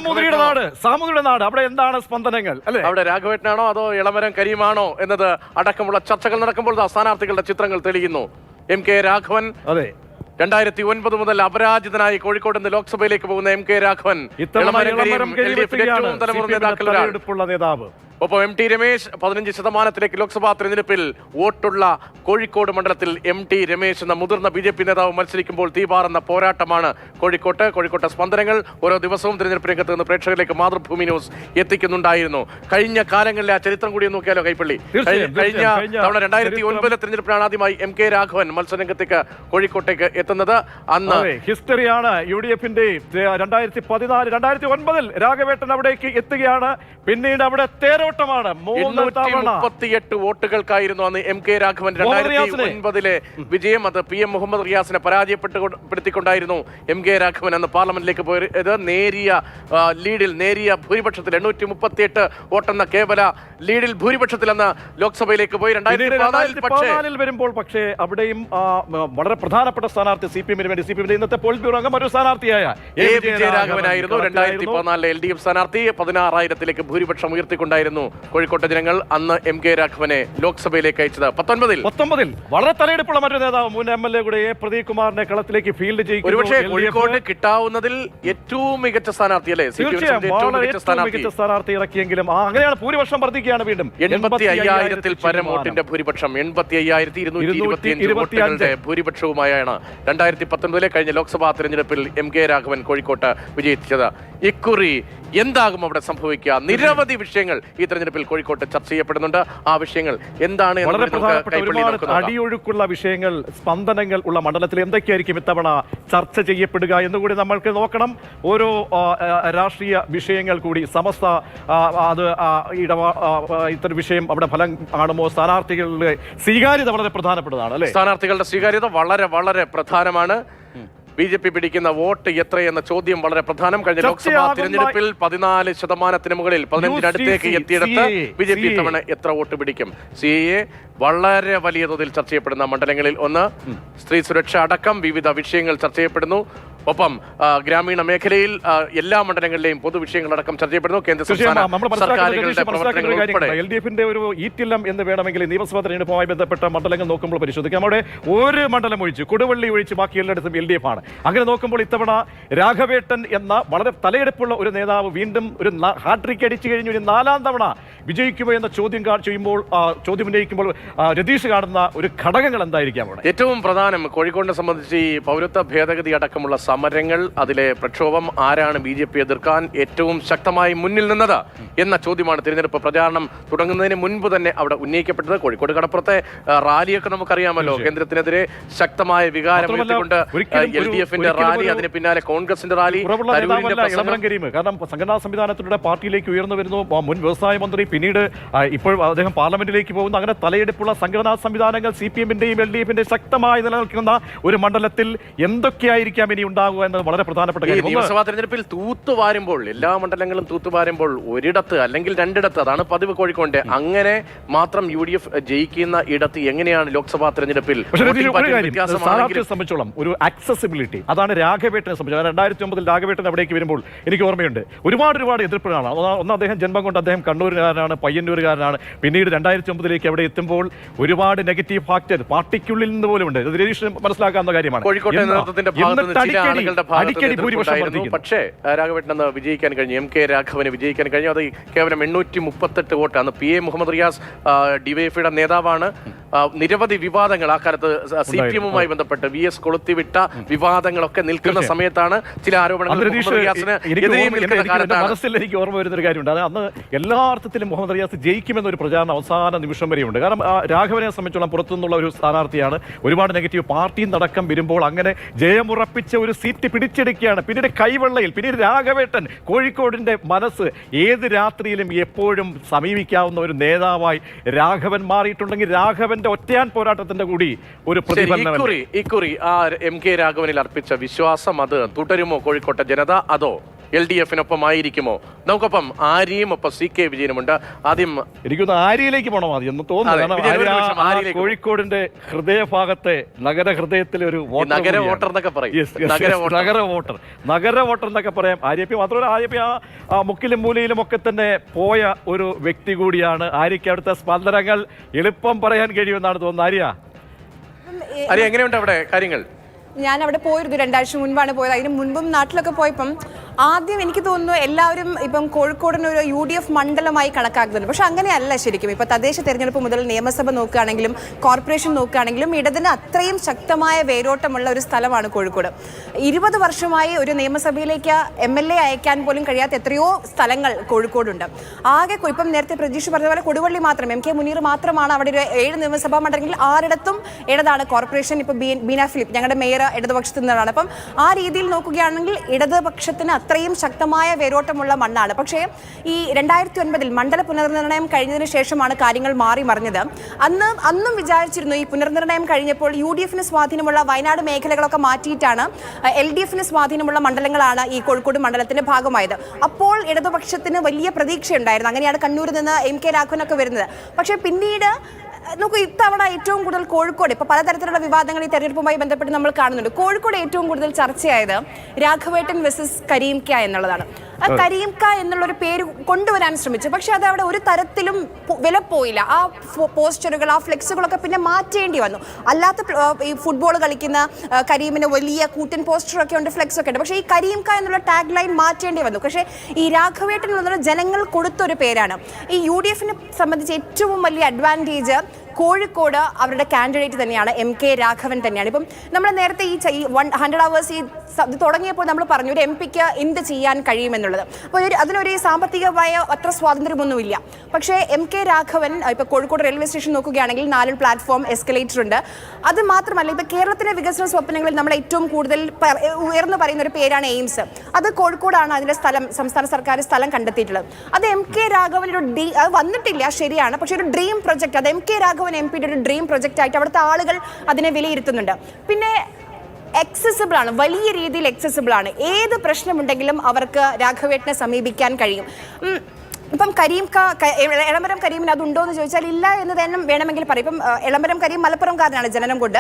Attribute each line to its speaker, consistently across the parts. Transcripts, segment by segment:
Speaker 1: നാട് അവിടെ എന്താണ് സ്പന്ദനങ്ങൾ അല്ലെ?
Speaker 2: അവിടെ രാഘവേട്ടനാണോ അതോ ഇളമരം കരീമാണോ എന്നത് അടക്കമുള്ള ചർച്ചകൾ നടക്കുമ്പോൾ സ്ഥാനാർത്ഥികളുടെ ചിത്രങ്ങൾ തെളിയുന്നു. MK രാഘവൻ, അതെ, 2009 മുതൽ അപരാജിതനായി കോഴിക്കോട് നിന്ന് ലോക്സഭയിലേക്ക് പോകുന്ന MK രാഘവൻ
Speaker 1: നേതാവ്.
Speaker 2: ഒപ്പം MT രമേശ് 15% ലോക്സഭാ തെരഞ്ഞെടുപ്പിൽ വോട്ടുള്ള കോഴിക്കോട് മണ്ഡലത്തിൽ MT രമേശ് എന്ന മുതിർന്ന BJP നേതാവ് മത്സരിക്കുമ്പോൾ തീപാറുന്ന പോരാട്ടമാണ് കോഴിക്കോട്ടെ സ്പന്ദനങ്ങൾ ഓരോ ദിവസവും തെരഞ്ഞെടുപ്പ് രംഗത്ത് നിന്ന് പ്രേക്ഷകരിലേക്ക് മാതൃഭൂമി ന്യൂസ് എത്തിക്കുന്നുണ്ടായിരുന്നു. കഴിഞ്ഞ കാലങ്ങളിലെ ആ ചരിത്രം കൂടി നോക്കിയാലോ കൈപ്പള്ളി? കഴിഞ്ഞ തവണ 2009 തെരഞ്ഞെടുപ്പിലാണ് ആദ്യമായി MK രാഘവൻ മത്സരരംഗത്തേക്ക് കോഴിക്കോട്ടേക്ക് എത്തുന്നത്. അന്ന്
Speaker 1: ഹിസ്റ്ററിയാണ് UDF-ന്റെ 2014, 2009 രാഘവേട്ടൻ അവിടേക്ക് എത്തുകയാണ്. പിന്നീട് അവിടെ തേരോട്ടമാണ്.
Speaker 2: 338 വോട്ടുകൾക്കായിരുന്നു അന്ന് MK രാഘവൻ 2009 വിജയം. അത് PM മുഹമ്മദ് റിയാസിനെ പരാജയപ്പെടുത്തിക്കൊണ്ടായിരുന്നു MK രാഘവൻ അന്ന് പാർലമെന്റിലേക്ക് പോയത്. നേരിയ ലീഡിൽ, നേരിയ ഭൂരിപക്ഷത്തിൽ 838 വോട്ടെന്ന കേവല ലീഡിൽ ഭൂരിപക്ഷത്തിൽ അന്ന് ലോക്സഭയിലേക്ക് പോയി.
Speaker 1: 2014 വരുമ്പോൾ പക്ഷേ അവിടെയും വളരെ പ്രധാനപ്പെട്ട സ്ഥാനാർത്ഥി CPM-ന് വേണ്ടി CPM-ന്റെ ഇന്നത്തെ പോളിറ്റ് ബ്യൂറോ അംഗം ഒരു സ്ഥാനാർത്ഥിയായ
Speaker 2: വിജയരാഘവനായിരുന്നു 2014 LDF സ്ഥാനാർത്ഥി. 16,000-ലേക്ക് ഭൂരിപക്ഷം ഉയർത്തിക്കൊണ്ടായിരുന്നു കോഴിക്കോട്ടെ ജനങ്ങൾ അന്ന് MK രാഘവനെ ലോക്സഭയിലേക്ക് അയച്ചത്. 19
Speaker 1: വളരെ തലയെടുപ്പുള്ള മറ്റൊരു നേതാവ്, മുൻ MLA കൂടെ പ്രദീപ് കുമാറിനെ കളത്തിലേക്ക് ഫീൽഡ് ചെയ്യും.
Speaker 2: ഒരുപക്ഷെ കോഴിക്കോട് കിട്ടാവുന്നതിൽ ഏറ്റവും മികച്ച സ്ഥാനാർത്ഥി അല്ലേ?
Speaker 1: മികച്ച സ്ഥാനാർത്ഥി ഇറക്കിയെങ്കിലും അങ്ങനെയാണ് ഭൂരിപക്ഷം വർദ്ധിക്കുകയാണ്. വീണ്ടും
Speaker 2: 85,000-ൽ പരം വോട്ടിന്റെ ഭൂരിപക്ഷം, 85,225 ഭൂരിപക്ഷവുമായാണ് 2019 കഴിഞ്ഞ ലോക്സഭാ തെരഞ്ഞെടുപ്പിൽ MK രാഘവൻ കോഴിക്കോട്ട് വിജയിച്ചത്. ഇക്കുറി എന്താകും അവിടെ സംഭവിക്കുക? നിരവധി വിഷയങ്ങൾ ഈ തെരഞ്ഞെടുപ്പിൽ കോഴിക്കോട്ട് ചർച്ച ചെയ്യപ്പെടുന്നുണ്ട്. ആ വിഷയങ്ങൾ എന്താണ്?
Speaker 1: വളരെ പ്രധാനപ്പെട്ട അടിയൊഴുക്കുള്ള വിഷയങ്ങൾ, സ്പന്ദനങ്ങൾ ഉള്ള മണ്ഡലത്തിൽ എന്തൊക്കെയായിരിക്കും ഇത്തവണ ചർച്ച ചെയ്യപ്പെടുക എന്നുകൂടി നമ്മൾക്ക് നോക്കണം. ഓരോ രാഷ്ട്രീയ വിഷയങ്ങൾ കൂടി സമസ്ത അത് ഇത്തരം വിഷയം അവിടെ ഫലം കാണുമോ? സ്ഥാനാർത്ഥികളുടെ സ്വീകാര്യത വളരെ പ്രധാനപ്പെട്ടതാണ് അല്ലെ?
Speaker 2: സ്ഥാനാർത്ഥികളുടെ സ്വീകാര്യത വളരെ വളരെ പ്രധാനമാണ്. BJP പിടിക്കുന്ന വോട്ട് എത്രയെന്ന ചോദ്യം വളരെ പ്രധാനം. കഴിഞ്ഞ ലോക്സഭാ തിരഞ്ഞെടുപ്പിൽ 14% മുകളിൽ 15-നടുത്തേക്ക് എത്തിയെടുത്ത് BJP ഇത്തവണ എത്ര വോട്ട് പിടിക്കും? CAA വളരെ വലിയ തോതിൽ ചർച്ച ചെയ്യപ്പെടുന്ന മണ്ഡലങ്ങളിൽ ഒന്ന്. സ്ത്രീ സുരക്ഷ അടക്കം വിവിധ വിഷയങ്ങൾ ചർച്ച ചെയ്യപ്പെടുന്നു. ഒപ്പം ഗ്രാമീണ മേഖലയിൽ എല്ലാ മണ്ഡലങ്ങളിലെയും പൊതുവിഷയങ്ങളടക്കം ചർച്ച ചെയ്യപ്പെടുന്നു. കേന്ദ്ര സർക്കാരുകളുടെ പ്രവർത്തനങ്ങൾ
Speaker 1: LDF-ന്റെ ഒരു ഈറ്റില്ലം എന്ന് വേണമെങ്കിൽ നിയമസഭാ തെരഞ്ഞെടുപ്പുമായി ബന്ധപ്പെട്ട മണ്ഡലങ്ങൾ നോക്കുമ്പോൾ പരിശോധിക്കാം. അവിടെ ഒരു മണ്ഡലം ഒഴിച്ച്, കൊടുവള്ളി ഒഴിച്ച് ബാക്കി എല്ലായിടത്തും LDF ആണ്. അങ്ങനെ നോക്കുമ്പോൾ ഇത്തവണ രാഘവേട്ടൻ എന്ന വളരെ തലയെടുപ്പുള്ള ഒരു നേതാവ് വീണ്ടും ഒരു ഹാട്രിക് അടിച്ചു കഴിഞ്ഞു ഒരു 4ാം തവണ വിജയിക്കുമോ എന്ന ചോദ്യം ഉന്നയിക്കുമ്പോൾ രതീഷ് കാണുന്ന ഒരു ഘടകങ്ങൾ എന്തായിരിക്കാം? അവിടെ
Speaker 2: ഏറ്റവും പ്രധാനം കോഴിക്കോടിനെ സംബന്ധിച്ച് ഈ പൗരത്വ ഭേദഗതി അടക്കമുള്ള സമരങ്ങൾ, അതിലെ പ്രക്ഷോഭം, ആരാണ് BJP എതിർക്കാൻ ഏറ്റവും ശക്തമായി മുന്നിൽ നിന്നത് എന്ന ചോദ്യമാണ് തിരഞ്ഞെടുപ്പ് പ്രചാരണം തുടങ്ങുന്നതിന് മുൻപ് തന്നെ അവിടെ ഉന്നയിക്കപ്പെട്ടത്. കോഴിക്കോട് കടപ്പുറത്തെ റാലിയൊക്കെ നമുക്കറിയാമല്ലോ. കേന്ദ്രത്തിനെതിരെ ശക്തമായ വികാരം ഉയർത്തിക്കൊണ്ട് LDF-ന്റെ റാലി, അതിന് പിന്നാലെ കോൺഗ്രസിന്റെ റാലി.
Speaker 1: കാരണം സംഘടനാ സംവിധാനത്തിലൂടെ പാർട്ടിയിലേക്ക് ഉയർന്നു വരുന്നു മുൻ വ്യവസായ മന്ത്രി, പിന്നീട് ഇപ്പോൾ അദ്ദേഹം പാർലമെന്റിലേക്ക് പോകുന്നു. അങ്ങനെ തലയെടുപ്പുള്ള സംഘടനാ സംവിധാനങ്ങൾ CPM-ന്റെയും LDF-ന്റെയും ശക്തമായി നിലനിൽക്കുന്ന ഒരു മണ്ഡലത്തിൽ എന്തൊക്കെയായിരിക്കാം ഇനി ഉണ്ടാകുക എന്നത് വളരെ പ്രധാനപ്പെട്ട കാര്യം.
Speaker 2: നിയമസഭാ തെരഞ്ഞെടുപ്പിൽ തൂത്തുവാരുമ്പോൾ, എല്ലാ മണ്ഡലങ്ങളും തൂത്തുവാരുമ്പോൾ ഒരിടത്ത് അല്ലെങ്കിൽ രണ്ടിടത്ത്, അതാണ് പതിവ് കോഴിക്കോട്ടെ, അങ്ങനെ മാത്രം UDF ജയിക്കുന്ന ഇടത്ത് എങ്ങനെയാണ് ലോക്സഭാ തെരഞ്ഞെടുപ്പിൽ
Speaker 1: സംബന്ധിച്ചോളം ഒരു ആക്സസിബിലിറ്റി, അതാണ് രാഘവേട്ടനെ സംബന്ധിച്ചത്. 2009 രാഘവേട്ടൻ അവിടേക്ക് വരുമ്പോൾ എനിക്ക് ഓർമ്മയുണ്ട് ഒരുപാട് എതിർപ്പുകളാണ്. ഒന്ന് അദ്ദേഹം ജന്മം കൊണ്ട് അദ്ദേഹം കണ്ണൂരുകാരനാണ്, പയ്യന്നൂരുകാരനാണ്. പിന്നീട് 2009 അവിടെ എത്തുമ്പോൾ ഒരുപാട് നെഗറ്റീവ് ഫാക്ടർ പാർട്ടിക്കുള്ളിൽ നിന്ന് പോലും ഉണ്ട്. രതീഷ് മനസ്സിലാക്കാവുന്ന കാര്യമാണ്.
Speaker 2: പക്ഷേ രാഘവേട്ടൻ വിജയിക്കാൻ കഴിഞ്ഞു, MK രാഘവന് വിജയിക്കാൻ കഴിഞ്ഞു. അത് കേവലം 838 വോട്ടാണ്. PA മുഹമ്മദ് റിയാസ് DYFIയുടെ നേതാവാണ്. നിരവധി വിവാദങ്ങൾ ആ കാലത്ത് CPM-മായി ബന്ധപ്പെട്ട് VS കൊളുത്തിവിട്ട വിവാദങ്ങളൊക്കെ നിൽക്കുന്ന സമയത്താണ് ചില ആരോപണങ്ങൾ
Speaker 1: മനസ്സിൽ എനിക്ക് ഓർമ്മ വരുന്നൊരു കാര്യമുണ്ട്. അത് അന്ന് എല്ലാ അർത്ഥത്തിലും മുഹമ്മദ് റിയാസ് ജയിക്കുമെന്നൊരു പ്രചാരണം അവസാന നിമിഷം വരെയുണ്ട്. കാരണം രാഘവനെ സംബന്ധിച്ചോളം പുറത്തുനിന്നുള്ള ഒരു സ്ഥാനാർത്ഥിയാണ്. ഒരുപാട് നെഗറ്റീവ് പാർട്ടിയിൽ നടക്കം വരുമ്പോൾ അങ്ങനെ ജയമുറപ്പിച്ച ഒരു സീറ്റ് പിടിച്ചെടുക്കുകയാണ്. പിന്നീട് കൈവെള്ളയിൽ, പിന്നീട് രാഘവേട്ടൻ കോഴിക്കോടിന്റെ മനസ്സ് ഏത് രാത്രിയിലും എപ്പോഴും സമീപിക്കാവുന്ന ഒരു നേതാവായി രാഘവൻ മാറിയിട്ടുണ്ടെങ്കിൽ രാഘവന്റെ ഒറ്റയാൻ പോരാട്ടത്തിന്റെ കൂടി ഒരു
Speaker 2: ഇക്കുറി ആ MK രാഘവനിൽ അർപ്പിച്ച വിശ്വാസം അത് തുടരുമോ കോഴിക്കോട്ടെ ജനത? അതോ LDF-നൊപ്പം ആയിരിക്കുമോ? നമുക്കൊപ്പം ആര്യയും ഒപ്പം CK വിജയനുമുണ്ട്. ആദ്യം
Speaker 1: എനിക്കൊന്ന് ആര്യയിലേക്ക് പോകണം ആദ്യം എന്ന് തോന്നുന്നു. കോഴിക്കോടിന്റെ ഹൃദയഭാഗത്തെ നഗരഹൃദയത്തിലെ ഒരു
Speaker 2: നഗര വോട്ടർ എന്നൊക്കെ പറയും.
Speaker 1: നഗര വോട്ടർ എന്നൊക്കെ പറയാം. ആര്യപ്പി മാത്രമല്ല, ആര്യപ്പി ആ മുക്കിലും മൂലയിലും ഒക്കെ തന്നെ പോയ ഒരു വ്യക്തി കൂടിയാണ്. ആര്യയ്ക്ക് അവിടുത്തെ സ്പന്ദനങ്ങൾ എളുപ്പം പറയാൻ കഴിയുമെന്നാണ് തോന്നുന്നത്. ആര്യ
Speaker 2: എങ്ങനെയുണ്ട് അവിടെ കാര്യങ്ങൾ?
Speaker 3: ഞാൻ അവിടെ പോയിരുന്നു 2 ആഴ്ച മുൻപാണ് പോയത്. അതിന് മുൻപും നാട്ടിലൊക്കെ പോയപ്പം ആദ്യം എനിക്ക് തോന്നുന്നു എല്ലാവരും ഇപ്പം കോഴിക്കോടിന് ഒരു UDF മണ്ഡലമായി കണക്കാക്കുന്നുണ്ട്. പക്ഷെ അങ്ങനെയല്ല ശരിക്കും. ഇപ്പം തദ്ദേശ തെരഞ്ഞെടുപ്പ് മുതൽ നിയമസഭ നോക്കുകയാണെങ്കിലും കോർപ്പറേഷൻ നോക്കുകയാണെങ്കിലും ഇടതിന് അത്രയും ശക്തമായ വേരോട്ടമുള്ള ഒരു സ്ഥലമാണ് കോഴിക്കോട്. 20 വർഷമായി ഒരു നിയമസഭയിലേക്ക് MLA അയക്കാൻ പോലും കഴിയാത്ത എത്രയോ സ്ഥലങ്ങൾ കോഴിക്കോടുണ്ട്. ആകെ ഇപ്പം നേരത്തെ പ്രതീക്ഷ പറഞ്ഞ പോലെ കൊടുവള്ളി മാത്രം, MK മുനീർ മാത്രമാണ് അവിടെ ഒരു 7 നിയമസഭാ മണ്ഡലങ്ങളിൽ 6 ഇടതാണ്. കോർപ്പറേഷൻ ഇപ്പം ബീന ഫിലിപ്പ് ഞങ്ങളുടെ മേയർ ഇടതുപക്ഷത്തു നിന്നാണ്. അപ്പം ആ രീതിയിൽ നോക്കുകയാണെങ്കിൽ ഇടതുപക്ഷത്തിന് അത്രയും ശക്തമായ വേരോട്ടമുള്ള മണ്ണാണ്. പക്ഷേ ഈ 2009 മണ്ഡല പുനർനിർണയം കഴിഞ്ഞതിന് ശേഷമാണ് കാര്യങ്ങൾ മാറി മറിഞ്ഞത്. അന്നും വിചാരിച്ചിരുന്നു ഈ പുനർനിർണയം കഴിഞ്ഞപ്പോൾ UDF-ന് സ്വാധീനമുള്ള വയനാട് മേഖലകളൊക്കെ മാറ്റിയിട്ടാണ് LDF-ന് സ്വാധീനമുള്ള മണ്ഡലങ്ങളാണ് ഈ കോഴിക്കോട് മണ്ഡലത്തിന്റെ ഭാഗമായത്. അപ്പോൾ ഇടതുപക്ഷത്തിന് വലിയ പ്രതീക്ഷയുണ്ടായിരുന്നു. അങ്ങനെയാണ് കണ്ണൂരിൽ നിന്ന് MK രാഘവനൊക്കെ വരുന്നത്. പക്ഷേ പിന്നീട് നോക്കൂ, ഇത്തവണ ഏറ്റവും കൂടുതൽ കോഴിക്കോട് ഇപ്പോൾ പലതരത്തിലുള്ള വിവാദങ്ങൾ ഈ തെരഞ്ഞെടുപ്പുമായി ബന്ധപ്പെട്ട് നമ്മൾ കാണുന്നുണ്ട്. കോഴിക്കോട് ഏറ്റവും കൂടുതൽ ചർച്ചയായത് രാഘവേട്ടൻ വെസസ് കരീം K എന്നുള്ളതാണ്. ആ കരീം K എന്നുള്ളൊരു പേര് കൊണ്ടുവരാൻ ശ്രമിച്ചു. പക്ഷെ അത് അവിടെ ഒരു തരത്തിലും വില പോയില്ല. ആ പോസ്റ്ററുകൾ, ആ ഫ്ലെക്സുകളൊക്കെ പിന്നെ മാറ്റേണ്ടി വന്നു. അല്ലാത്ത ഈ ഫുട്ബോൾ കളിക്കുന്ന കരീമിന് വലിയ കൂറ്റൻ പോസ്റ്ററൊക്കെ ഉണ്ട്, ഫ്ലെക്സ് ഒക്കെ ഉണ്ട്. പക്ഷേ ഈ കരീം K എന്നുള്ള ടാഗ് ലൈൻ മാറ്റേണ്ടി വന്നു. പക്ഷേ ഈ രാഘവേട്ടൻ എന്നുള്ള ജനങ്ങൾ കൊടുത്തൊരു പേരാണ്. ഈ UDF-നെ സംബന്ധിച്ച് ഏറ്റവും വലിയ അഡ്വാൻറ്റേജ് കോഴിക്കോട് അവരുടെ കാൻഡിഡേറ്റ് തന്നെയാണ്, MK രാഘവൻ തന്നെയാണ്. ഇപ്പം നമ്മൾ നേരത്തെ ഈ 100 hours ഈ തുടങ്ങിയപ്പോൾ നമ്മൾ പറഞ്ഞു ഒരു MP-ക്ക് എന്ത് ചെയ്യാൻ കഴിയുമെന്നുള്ളത്. അപ്പോൾ അതിനൊരു സാമ്പത്തികമായ അത്ര സ്വാതന്ത്ര്യമൊന്നുമില്ല. പക്ഷേ MK രാഘവൻ ഇപ്പോൾ കോഴിക്കോട് റെയിൽവേ സ്റ്റേഷൻ നോക്കുകയാണെങ്കിൽ 4 പ്ലാറ്റ്ഫോം, എസ്കലേറ്റർ ഉണ്ട്. അത് മാത്രമല്ല ഇപ്പോൾ കേരളത്തിലെ വികസന സ്വപ്നങ്ങളിൽ നമ്മൾ ഏറ്റവും കൂടുതൽ ഉയർന്നു പറയുന്ന ഒരു പേരാണ് എയിംസ്. അത് കോഴിക്കോടാണ് അതിൻ്റെ സ്ഥലം, സംസ്ഥാന സർക്കാർ സ്ഥലം കണ്ടെത്തിയിട്ടുള്ളത്. അത് MK രാഘവൻ അത് വന്നിട്ടില്ല ശരിയാണ്, പക്ഷേ ഒരു ഡ്രീം പ്രൊജക്ട്, അത് MK രാഘവൻ MP-യുടെ ഒരു ഡ്രീം പ്രൊജക്റ്റ് ആയിട്ട് അവിടുത്തെ ആളുകൾ അതിനെ വിലയിരുത്തുന്നുണ്ട്. പിന്നെ accessible ആണ്, വലിയ രീതിയിൽ accessible ആണ്. ഏത് പ്രശ്നമുണ്ടെങ്കിലും അവർക്ക് രാഘവേട്ടനെ സമീപിക്കാൻ കഴിയും. ഇപ്പം എളമരം കരീമിന് അതുണ്ടോ എന്ന് ചോദിച്ചാൽ ഇല്ല എന്ന് തന്നെ വേണമെങ്കിൽ പറയും. ഇപ്പം എളമരം കരീം മലപ്പുറംകാരനാണ് ജനനം കൊണ്ട്.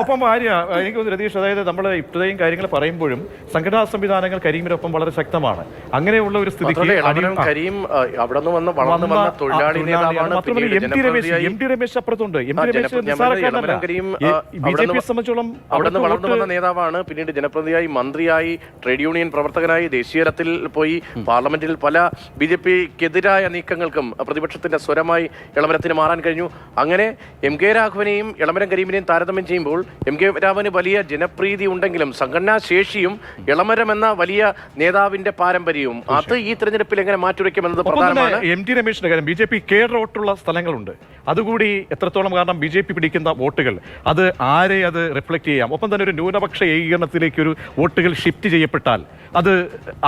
Speaker 1: ഒപ്പം ആര്യ, എനിക്ക് തോന്നുന്നു രതീഷ്, അതായത് നമ്മൾ ഇത്രയും കാര്യങ്ങൾ പറയുമ്പോഴും സംഘടനാ സംവിധാനങ്ങൾ കരീമിനൊപ്പം വളരെ ശക്തമാണ്. അങ്ങനെയുള്ള ഒരു സ്ഥിതിക്ക് MT രമേശ് അപ്പുറത്തുണ്ട്. MT രമേശ് നിസ്സാരക്കാരനല്ല. BJPയെ സംബന്ധിച്ചോളം
Speaker 2: വളർന്നു വന്ന നേതാവാണ്. പിന്നീട് ജനപ്രതിനിധിയായി, മന്ത്രിയായി, ട്രേഡ് യൂണിയൻ പ്രവർത്തകനായി, ദേശീയ തലത്തിൽ പോയി പാർലമെന്റിൽ പല BJP-ക്കെതിരായ നീക്കങ്ങൾക്കും പ്രതിപക്ഷത്തിന്റെ സ്വരമായി എളമരത്തിന് മാറാൻ കഴിഞ്ഞു. അങ്ങനെ MK രാഘവനെയും എളമരം കരീമിനെയും താരതമ്യം ചെയ്യുമ്പോൾ MK രാഘവന് വലിയ ജനപ്രീതി ഉണ്ടെങ്കിലും സംഘടനാ ശേഷിയും എളമരം എന്ന വലിയ നേതാവിന്റെ പാരമ്പര്യവും അത് ഈ തെരഞ്ഞെടുപ്പിൽ എങ്ങനെ മാറ്റുരയ്ക്കുമെന്നത് പ്രധാനമാണ്.
Speaker 1: MT രമേശിന്റെ കാര്യം, BJP കേഡർ വോട്ടുള്ള സ്ഥലങ്ങളുണ്ട്. അതുകൂടി എത്രത്തോളം, കാരണം BJP പിടിക്കുന്ന വോട്ടുകൾ അത് ആരെ അത് റിഫ്ലക്ട് ചെയ്യാം. ഒപ്പം തന്നെ ഒരു ന്യൂനപക്ഷ ഏകീകരണത്തിലേക്ക് ഒരു വോട്ടുകൾ ഷിഫ്റ്റ് ചെയ്യപ്പെട്ടാൽ അത്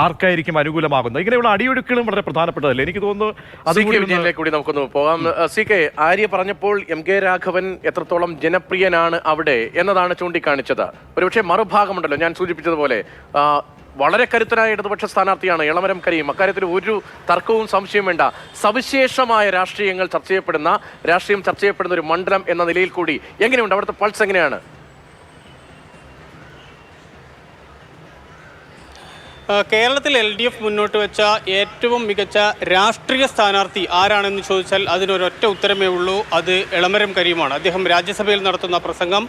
Speaker 1: ആർക്കായിരിക്കും അനുകൂലമാകുന്നത്. ഇങ്ങനെയുള്ള അടിയൊഴുക്കുകളും വളരെ പ്രധാനപ്പെട്ടതല്ലേ? എനിക്ക് തോന്നുന്നു
Speaker 2: കൂടി നമുക്കൊന്ന് പോകാം. CK, ആര്യ പറഞ്ഞപ്പോൾ MK രാഘവൻ എത്രത്തോളം ജനപ്രിയനാണ് അവിടെ എന്നതാണ് ചൂണ്ടിക്കാണിച്ചത്. ഒരുപക്ഷെ മറുഭാഗമുണ്ടല്ലോ, ഞാൻ സൂചിപ്പിച്ചതുപോലെ വളരെ കരുത്തനായ ഇടതുപക്ഷ സ്ഥാനാർത്ഥിയാണ് എളമരം കരീം. അക്കാര്യത്തിൽ ഒരു തർക്കവും സംശയവും വേണ്ട. സവിശേഷമായ രാഷ്ട്രീയം ചർച്ച ചെയ്യപ്പെടുന്ന ഒരു മണ്ഡലം എന്ന നിലയിൽ കൂടി എങ്ങനെയുണ്ട് അവിടുത്തെ പൾസ് എങ്ങനെയാണ്?
Speaker 4: കേരളത്തിൽ LDF മുന്നോട്ട് വെച്ച ഏറ്റവും മികച്ച രാഷ്ട്രീയ സ്ഥാനാർത്ഥി ആരാണെന്ന് ചോദിച്ചാൽ അതിനൊരൊറ്റ ഉത്തരമേ ഉള്ളൂ, അത് എളമരം കരീമാണ്. അദ്ദേഹം രാജ്യസഭയിൽ നടത്തുന്ന പ്രസംഗം,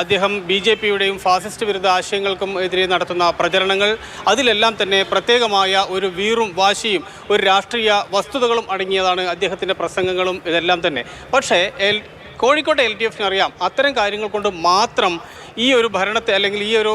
Speaker 4: അദ്ദേഹം BJP-യുടെയും ഫാസിസ്റ്റ് വിരുദ്ധ ആശയങ്ങൾക്കും എതിരെ നടത്തുന്ന പ്രചരണങ്ങൾ, അതിലെല്ലാം തന്നെ പ്രത്യേകമായ ഒരു വീറും വാശിയും ഒരു രാഷ്ട്രീയ വസ്തുതകളും അടങ്ങിയതാണ് അദ്ദേഹത്തിൻ്റെ പ്രസംഗങ്ങളും ഇതെല്ലാം തന്നെ. പക്ഷേ കോഴിക്കോട്ടെ LDF-ന് അറിയാം അത്തരം കാര്യങ്ങൾ കൊണ്ട് മാത്രം ഈ ഒരു ഭരണത്തെ അല്ലെങ്കിൽ ഈ ഒരു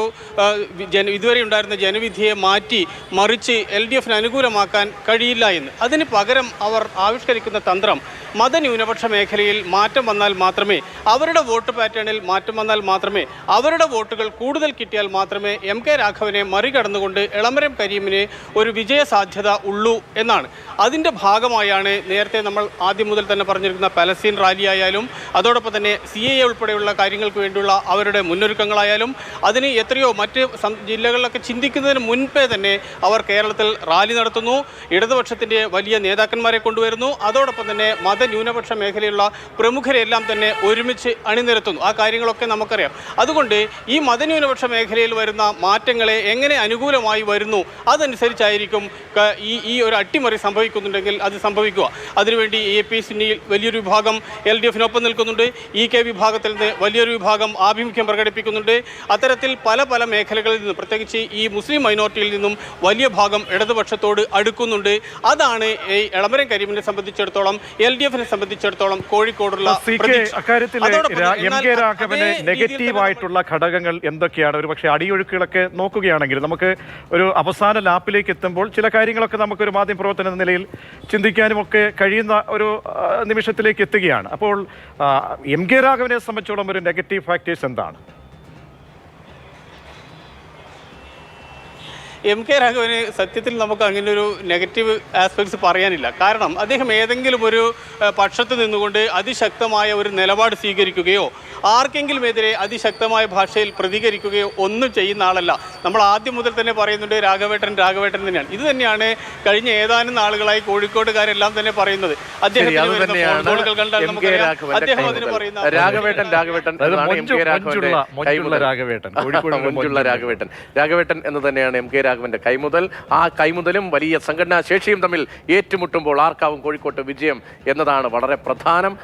Speaker 4: ഇതുവരെ ഉണ്ടായിരുന്ന ജനവിധിയെ മാറ്റി മറിച്ച് LDF-ന് അനുകൂലമാക്കാൻ കഴിയില്ല എന്ന്. അതിന് പകരം അവർ ആവിഷ്കരിക്കുന്ന തന്ത്രം മതന്യൂനപക്ഷ മേഖലയിൽ മാറ്റം വന്നാൽ മാത്രമേ, അവരുടെ വോട്ട് പാറ്റേണിൽ മാറ്റം വന്നാൽ മാത്രമേ, അവരുടെ വോട്ടുകൾ കൂടുതൽ കിട്ടിയാൽ മാത്രമേ MK രാഘവനെ മറികടന്നുകൊണ്ട് എളമരം കരീമിന് ഒരു വിജയസാധ്യത ഉള്ളൂ എന്നാണ്. അതിൻ്റെ ഭാഗമായാണ് നേരത്തെ നമ്മൾ ആദ്യം മുതൽ തന്നെ പറഞ്ഞിരിക്കുന്ന പലസ്തീൻ റാലി ആയാലും അതോടൊപ്പം തന്നെ CAA ഉൾപ്പെടെയുള്ള കാര്യങ്ങൾക്ക് വേണ്ടിയുള്ള അവരുടെ മുന്നൊരുക്കം മുന്നൊരുക്കങ്ങളായാലും അതിന് എത്രയോ മറ്റ് ജില്ലകളിലൊക്കെ ചിന്തിക്കുന്നതിന് മുൻപേ തന്നെ അവർ കേരളത്തിൽ റാലി നടത്തുന്നു. ഇടതുപക്ഷത്തിൻ്റെ വലിയ നേതാക്കന്മാരെ കൊണ്ടുവരുന്നു. അതോടൊപ്പം തന്നെ മതന്യൂനപക്ഷ മേഖലയിലുള്ള പ്രമുഖരെല്ലാം തന്നെ ഒരുമിച്ച് അണിനിരത്തുന്നു. ആ കാര്യങ്ങളൊക്കെ നമുക്കറിയാം. അതുകൊണ്ട് ഈ മതന്യൂനപക്ഷ മേഖലയിൽ വരുന്ന മാറ്റങ്ങളെ എങ്ങനെ അനുകൂലമായി വരുന്നു അതനുസരിച്ചായിരിക്കും ഈ ഒരു അട്ടിമറി സംഭവിക്കുന്നുണ്ടെങ്കിൽ അത് സംഭവിക്കുക. അതിനുവേണ്ടി APCനിൽ വലിയൊരു വിഭാഗം LDFനൊപ്പം നിൽക്കുന്നുണ്ട്. EK വിഭാഗത്തിൽ നിന്ന് വലിയൊരു വിഭാഗം ആഭിമുഖ്യം പ്രകടിപ്പിക്കുന്നുണ്ട്. അത്തരത്തിൽ പല പല മേഖലകളിൽ നിന്നും പ്രത്യേകിച്ച് ഈ മുസ്ലിം മൈനോറിറ്റിയിൽ നിന്നും വലിയ ഭാഗം ഇടതുപക്ഷത്തോട് അടുക്കുന്നുണ്ട്. അതാണ് ഈ എളമരം കരീമിനെ സംബന്ധിച്ചിടത്തോളം LDFനെ സംബന്ധിച്ചിടത്തോളം കോഴിക്കോടുള്ള
Speaker 1: നെഗറ്റീവായിട്ടുള്ള ഘടകങ്ങൾ എന്തൊക്കെയാണ്? ഒരു പക്ഷേ അടിയൊഴുക്കുകളൊക്കെ നോക്കുകയാണെങ്കിൽ നമുക്ക് ഒരു അവസാന ലാപ്പിലേക്ക് എത്തുമ്പോൾ ചില കാര്യങ്ങളൊക്കെ നമുക്കൊരു മാധ്യമ പ്രവർത്തനം എന്ന നിലയിൽ ചിന്തിക്കാനും ഒക്കെ കഴിയുന്ന ഒരു നിമിഷത്തിലേക്ക് എത്തുകയാണ്. അപ്പോൾ MK രാഘവനെ സംബന്ധിച്ചോളം ഒരു നെഗറ്റീവ് ഫാക്ടേഴ്സ് എന്താണ്?
Speaker 4: MK രാഘവന് സത്യത്തിൽ നമുക്ക് അങ്ങനെ ഒരു നെഗറ്റീവ് ആസ്പെക്ട്സ് പറയാനില്ല. കാരണം അദ്ദേഹം ഏതെങ്കിലും ഒരു പക്ഷത്ത് നിന്നുകൊണ്ട് അതിശക്തമായ ഒരു നിലപാട് സ്വീകരിക്കുകയോ ആർക്കെങ്കിലും എതിരെ അതിശക്തമായ ഭാഷയിൽ പ്രതികരിക്കുകയോ ഒന്നും ചെയ്യുന്ന ആളല്ല. നമ്മൾ ആദ്യം മുതൽ തന്നെ പറയുന്നുണ്ട് രാഘവേട്ടൻ തന്നെയാണ്. ഇത് തന്നെയാണ് കഴിഞ്ഞ ഏതാനും നാളുകളായി കോഴിക്കോടുകാരെല്ലാം തന്നെ പറയുന്നത്. അദ്ദേഹം കണ്ടാൽ നമുക്കറിയാം അദ്ദേഹം അതിന് പറയുന്ന
Speaker 2: രാഘവേട്ടൻ എന്ന് തന്നെയാണ് MK രാഘവന്റെ കൈമുതൽ. ആ കൈമുതലും വലിയ സംഘടനാ ശേഷിയും തമ്മിൽ ഏറ്റുമുട്ടുമ്പോൾ ആർക്കാവും കോഴിക്കോട്ട് വിജയം എന്നതാണ് വളരെ പ്രധാനം.